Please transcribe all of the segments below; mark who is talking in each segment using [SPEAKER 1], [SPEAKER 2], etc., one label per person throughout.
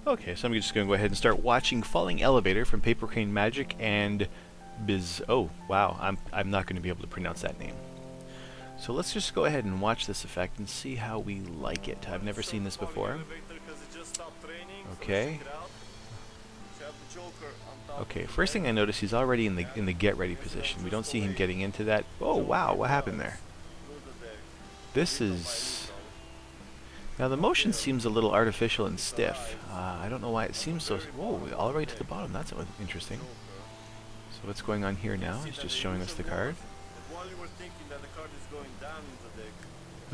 [SPEAKER 1] Okay, so I'm just going to go ahead and start watching Falling Elevator from PaperCrane Magic and oh, wow, I'm not going to be able to pronounce that name. So let's just go ahead and watch this effect and see how we like it. I've never seen this before. Okay. Okay, first thing I notice, he's already in the get ready position. We don't see him getting into that. Oh wow, what happened there? This is... Now the motion seems a little artificial and stiff. I don't know why it seems so... Whoa, all the way to the bottom. That's interesting. So what's going on here now? He's just showing us the card.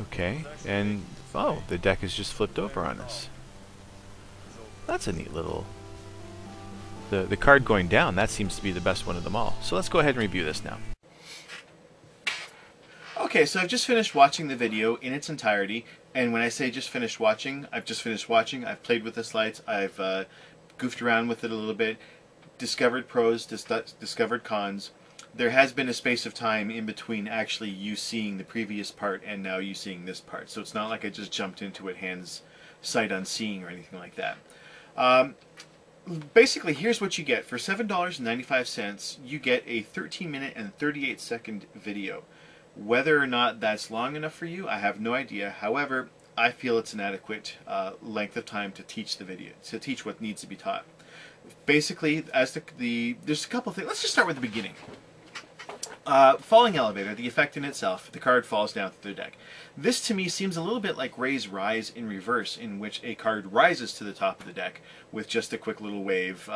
[SPEAKER 1] Okay, and oh, the deck is just flipped over on us. That's a neat little... The card going down, that seems to be the best one of them all. So let's go ahead and review this now. Okay, so I've just finished watching the video in its entirety, and when I say just finished watching, I've just finished watching. I've played with the slides, I've goofed around with it a little bit, discovered pros, discovered cons. There has been a space of time in between actually you seeing the previous part and now you seeing this part, so it's not like I just jumped into it hands sight unseen or anything like that. Basically, here's what you get. For $7.95, you get a 13-minute and 38-second video. Whether or not that's long enough for you, I have no idea. However, I feel it's an adequate length of time to teach the video, to teach what needs to be taught. Basically, as there's a couple things. Let's just start with the beginning. Falling Elevator, the effect in itself, the card falls down through the deck. This to me seems a little bit like Ray's Rise in reverse, in which a card rises to the top of the deck with just a quick little wave.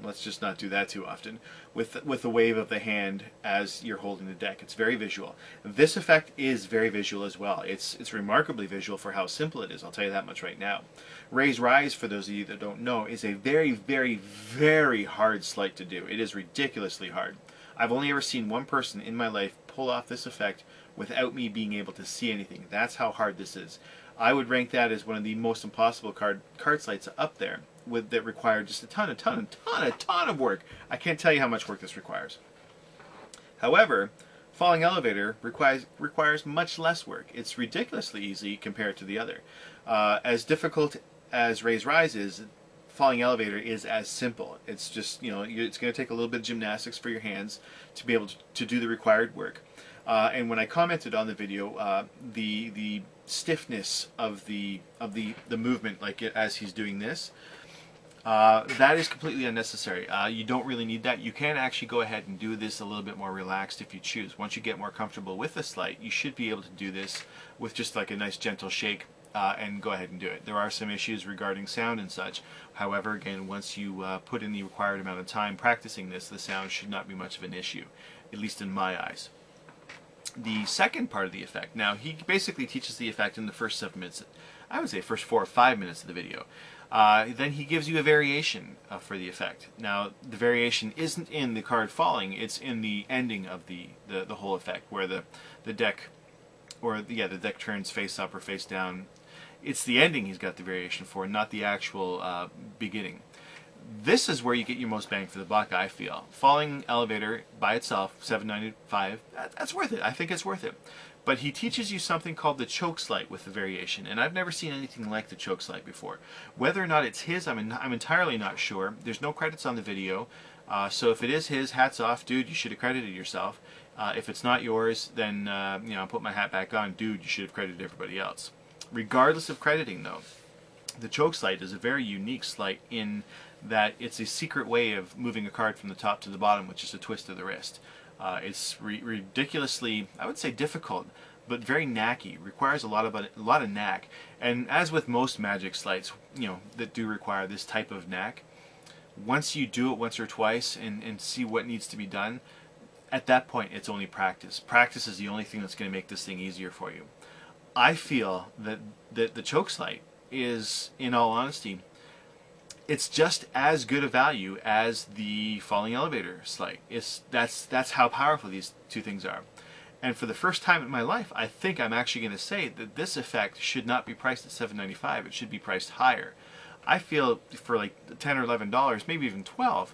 [SPEAKER 1] Let's just not do that too often. With a wave of the hand as you're holding the deck. It's very visual. This effect is very visual as well. It's remarkably visual for how simple it is. I'll tell you that much right now. Ray's Rise, for those of you that don't know, is a very, very, very hard sleight to do. It is ridiculously hard. I've only ever seen one person in my life pull off this effect without me being able to see anything. That's how hard this is. I would rank that as one of the most impossible card sleights up there, that require just a ton of work. I can't tell you how much work this requires. However, Falling Elevator requires much less work. It's ridiculously easy compared to the other. As difficult as Ray's Rise is, Falling Elevator is as simple. It's just, you know, it's going to take a little bit of gymnastics for your hands to be able to do the required work. And when I commented on the video, the stiffness of the movement, like as he's doing this, that is completely unnecessary. You don't really need that. You can actually go ahead and do this a little bit more relaxed if you choose. Once you get more comfortable with the sleight, you should be able to do this with just like a nice gentle shake. And go ahead and do it. There are some issues regarding sound and such. However, again, once you put in the required amount of time practicing this, the sound should not be much of an issue, at least in my eyes. The second part of the effect, now he basically teaches the effect in the first 7 minutes, I would say first 4 or 5 minutes of the video. Then he gives you a variation for the effect. Now, the variation isn't in the card falling, it's in the ending of the whole effect, where the deck, the deck turns face up or face down. It's the ending he's got the variation for, not the actual beginning. This is where you get your most bang for the buck, I feel. Falling Elevator by itself, $7.95, that's worth it. I think it's worth it. But he teaches you something called the choke sleight with the variation, and I've never seen anything like the choke sleight before. Whether or not it's his, I'm entirely not sure. There's no credits on the video, so if it is his, hats off, dude, you should have credited yourself. If it's not yours, then you know, I'll put my hat back on, dude, you should have credited everybody else. Regardless of crediting, though, the choke sleight is a very unique sleight in that it's a secret way of moving a card from the top to the bottom, which is a twist of the wrist. It's ridiculously, I would say, difficult, but very knacky. Requires a lot of knack. And as with most magic sleights, you know, that do require this type of knack, once you do it once or twice and see what needs to be done, at that point it's only practice. Practice is the only thing that's going to make this thing easier for you. I feel that the choke sleight is, in all honesty, it's just as good a value as the Falling Elevator sleight. That's how powerful these two things are. And for the first time in my life, I think I'm actually going to say that this effect should not be priced at $7.95. It should be priced higher. I feel for like $10 or $11, maybe even $12,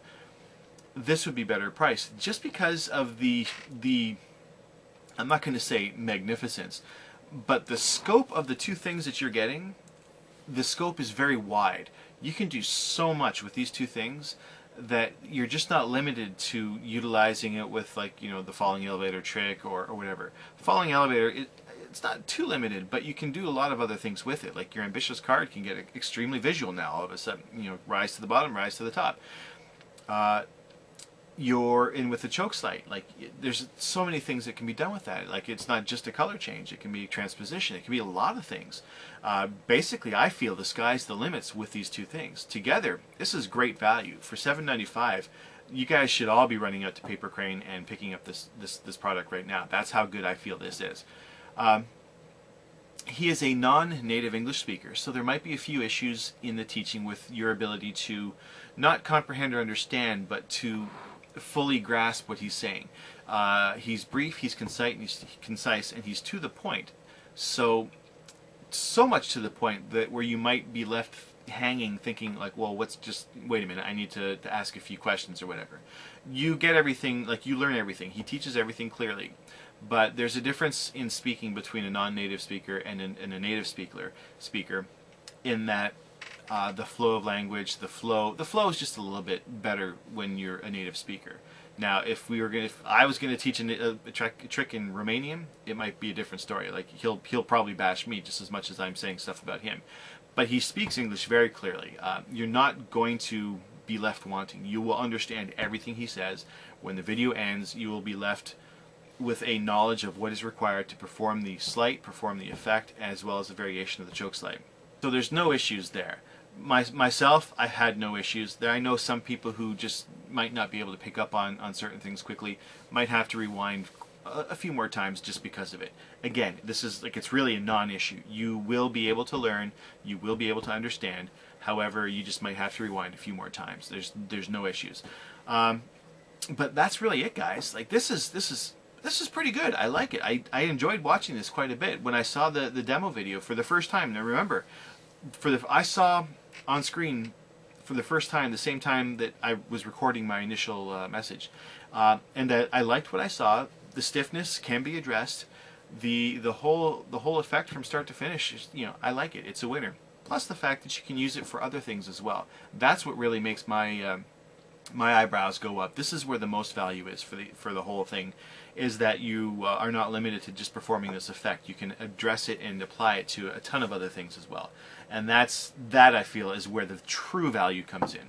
[SPEAKER 1] this would be better priced, just because of the I'm not going to say magnificence, but the scope of the two things that you're getting the scope is very wide. You can do so much with these two things that you're just not limited to utilizing it with, like, you know, the falling elevator trick or whatever. Falling elevator, it's not too limited, but you can do a lot of other things with it. Like your ambitious card can get extremely visual now all of a sudden. You know, rise to the bottom, rise to the top. You're in with the choke slide. Like, there's so many things that can be done with that. Like, it's not just a color change. It can be transposition. It can be a lot of things. Basically, I feel the sky's the limits with these two things. Together, this is great value. For $7.95, you guys should all be running out to PaperCrane and picking up this product right now. That's how good I feel this is. He is a non-native English speaker, so there might be a few issues in the teaching with your ability to not comprehend or understand, but to fully grasp what he's saying. He's brief, he's concise, and he's to the point. So much to the point that where you might be left hanging thinking like, well, wait a minute, I need to ask a few questions or whatever. You get everything, like you learn everything. He teaches everything clearly. But there's a difference in speaking between a non-native speaker and a native speaker in that the flow of language, the flow is just a little bit better when you're a native speaker. Now, if I was going to teach a trick in Romanian, it might be a different story. Like he'll probably bash me just as much as I'm saying stuff about him. But he speaks English very clearly. You're not going to be left wanting. You will understand everything he says. When the video ends, you will be left with a knowledge of what is required to perform the sleight, perform the effect, as well as the variation of the choke slide. So there's no issues there. Myself, I had no issues. I know some people who just might not be able to pick up on certain things quickly, might have to rewind a few more times just because of it. Again, this is like, it's really a non-issue. You will be able to learn, you will be able to understand. However, you just might have to rewind a few more times. There's no issues. But that's really it, guys. Like this is pretty good. I like it. I enjoyed watching this quite a bit. When I saw the demo video for the first time, now remember, I saw on screen for the first time the same time that I was recording my initial message, and that I liked what I saw. The stiffness can be addressed. The whole effect from start to finish, you know, I like it. It's a winner. Plus the fact that you can use it for other things as well. That's what really makes my my eyebrows go up. This is where the most value is for the whole thing, is that you are not limited to just performing this effect. You can address it and apply it to a ton of other things as well. And that I feel is where the true value comes in.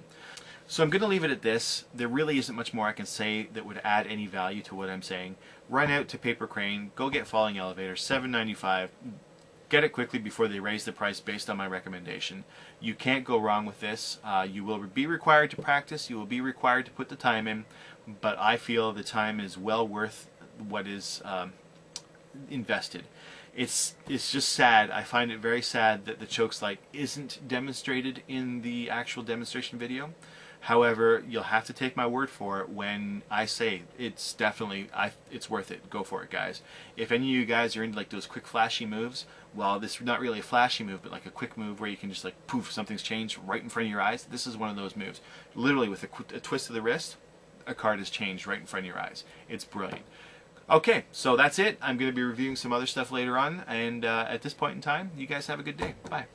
[SPEAKER 1] So I'm going to leave it at this. There really isn't much more I can say that would add any value to what I'm saying. Run out to PaperCrane, go get Falling Elevator, $7.95. Get it quickly before they raise the price based on my recommendation. You can't go wrong with this. You will be required to practice, you will be required to put the time in, but I feel the time is well worth what is invested. It's just sad. I find it very sad that the choke slide isn't demonstrated in the actual demonstration video. However, you'll have to take my word for it when I say it's definitely, it's worth it. Go for it, guys. If any of you guys are into like those quick flashy moves, well, this is not really a flashy move, but like a quick move where you can just like poof, something's changed right in front of your eyes. This is one of those moves. Literally with a twist of the wrist, a card is changed right in front of your eyes. It's brilliant. Okay, so that's it. I'm going to be reviewing some other stuff later on, and at this point in time, you guys have a good day. Bye.